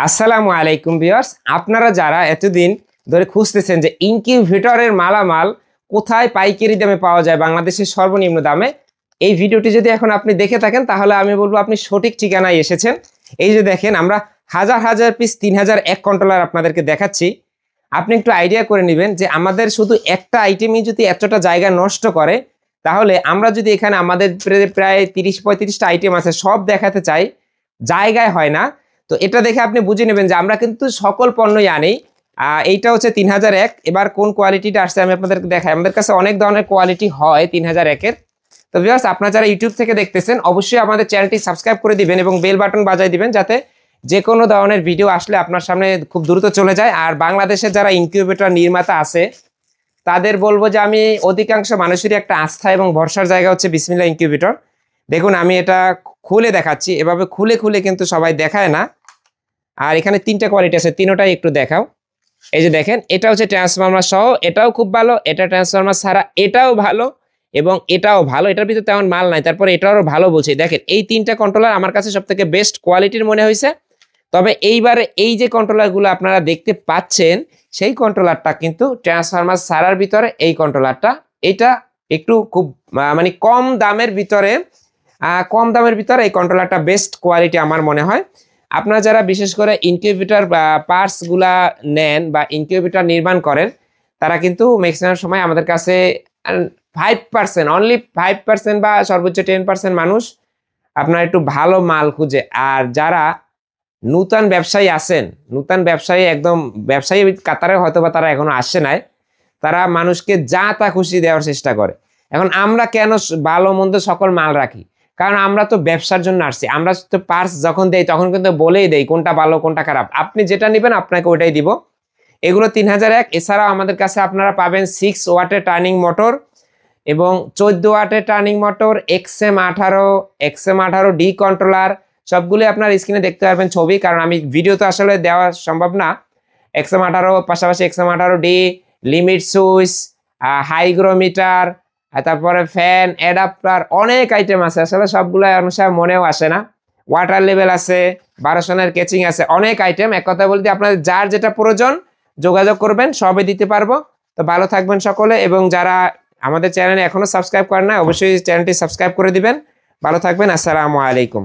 আসসালামু আলাইকুম ভিউয়ার্স, আপনারা যারা এতদিন ধরে খুঁজতেছেন যে ইনকিউবেটরের মালামাল কোথায় পাইকারি দামে পাওয়া যায় বাংলাদেশের সর্বনিম্ন দামে, এই ভিডিওটি যদি এখন আপনি দেখে থাকেন তাহলে আমি বলবো আপনি সঠিক ঠিকানায় এসেছেন। এই যে দেখেন, আমরা হাজার হাজার পিস 3001 কন্ট্রোলার আপনাদেরকে দেখাচ্ছি। আপনি একটু আইডিয়া করে নেবেন যে আমাদের শুধু একটা আইটেমই যদি এতটা জায়গা নষ্ট করে, তাহলে আমরা যদি এখানে আমাদের প্রায় 30-35টা আইটেম আছে সব দেখাতে চাই, জায়গায় হয় না। তো এটা দেখে আপনি বুঝে নেবেন যে আমরা কিন্তু সকল পণ্যই আনি। এইটা হচ্ছে 3001। এবার কোন কোয়ালিটিটা আসছে আমি আপনাদেরকে দেখাই। আমাদের কাছে অনেক ধরনের কোয়ালিটি হয় 3001-এর। তো ভিউয়ার্স, আপনারা যারা ইউটিউব থেকে দেখতেছেন অবশ্যই আমাদের চ্যানেলটি সাবস্ক্রাইব করে দিবেন এবং বেল বাটন বাজাই দিবেন, যাতে যে কোনো ধরনের ভিডিও আসলে আপনার সামনে খুব দ্রুত চলে যায়। আর বাংলাদেশের যারা ইনকিউবেটর নির্মাতা আছে তাদের বলবো যে আমি অধিকাংশ মানুষেরই একটা আস্থা এবং ভরসার জায়গা হচ্ছে বিসমিল্লাহ ইনকিউবেটর। দেখুন, আমি এটা খুলে দেখাচ্ছি। এভাবে খুলে খুলে কিন্তু সবাই দেখায় না। আর এখানে 3টা কোয়ালিটি আছে, তিনোটাই একটু দেখাও। এই যে দেখেন, এটা হচ্ছে ট্রান্সফরমার সহ, এটাও খুব ভালো। এটা ট্রান্সফরমার ছাড়া এটাও ভালো এবং এটাও ভালো। এটার ভিতরে তেমন মাল নাই, তারপরে এটাও ভালো বলছি। দেখেন, এই 3টা কন্ট্রোলার আমার কাছে সব থেকে বেস্ট কোয়ালিটির মনে হয়েছে। তবে এইবারে এই যে কন্ট্রোলারগুলো আপনারা দেখতে পাচ্ছেন, সেই কন্ট্রোলারটা কিন্তু ট্রান্সফরমার ছাড়ার ভিতরে এই কন্ট্রোলারটা, এটা একটু খুব মানে কম দামের ভিতরে এই কন্ট্রোলারটা বেস্ট কোয়ালিটি আমার মনে হয়। আপনারা যারা বিশেষ করে ইনকিউবেটর পার্টসগুলা নেন বা ইনকিউবেটর নির্মাণ করেন, তারা কিন্তু ম্যাক্সিমাম সময় আমাদের কাছে 5%, অনলি 5% বা সর্বোচ্চ 10% মানুষ আপনার একটু ভালো মাল খুঁজে। আর যারা নূতন ব্যবসায়ী আছেন, নূতন ব্যবসায়ী একদম ব্যবসায়ী কাতারে হয়তো বা তারা এখনো আসছে নাই, তারা মানুষকে যা তা খুশি দেওয়ার চেষ্টা করে। এখন আমরা কেন ভালো মন্দ সকল মাল রাখি? কারণ আমরা তো ব্যবসার জন্য আসছি। আমরা তো পার্টস যখন দেই তখন কিন্তু বলেই দেই কোনটা ভালো কোনটা খারাপ। আপনি যেটা নেবেন আপনাকে ওইটাই দিব। এগুলো 3001। এছাড়াও আমাদের কাছে আপনারা পাবেন 6 ওয়াটের টার্নিং মোটর এবং 14 ওয়াটের turning motor, XM18 D controller, সবগুলি আপনার স্ক্রিনে দেখতে পারবেন ছবি, কারণ আমি ভিডিও তো আসলে দেওয়া সম্ভব না। XM18 পাশাপাশি XM18ডি, লিমিট সুইচ, হাইগ্রোমিটার, তারপরে ফ্যান, অ্যাডাপ্টার, অনেক আইটেম আছে। আসলে সবগুলো অনুসার মনেও আসে না। ওয়াটার লেভেল আছে, 1200 কেচিং আছে, অনেক আইটেম। এক কথা বলতে আপনাদের যার যেটা প্রয়োজন যোগাযোগ করবেন, সবই দিতে পারবো। তো ভালো থাকবেন সকলে, এবং যারা আমাদের চ্যানেলে এখনো সাবস্ক্রাইব করেন না অবশ্যই চ্যানেলটি সাবস্ক্রাইব করে দিবেন। ভালো থাকবেন। আসসালামু আলাইকুম।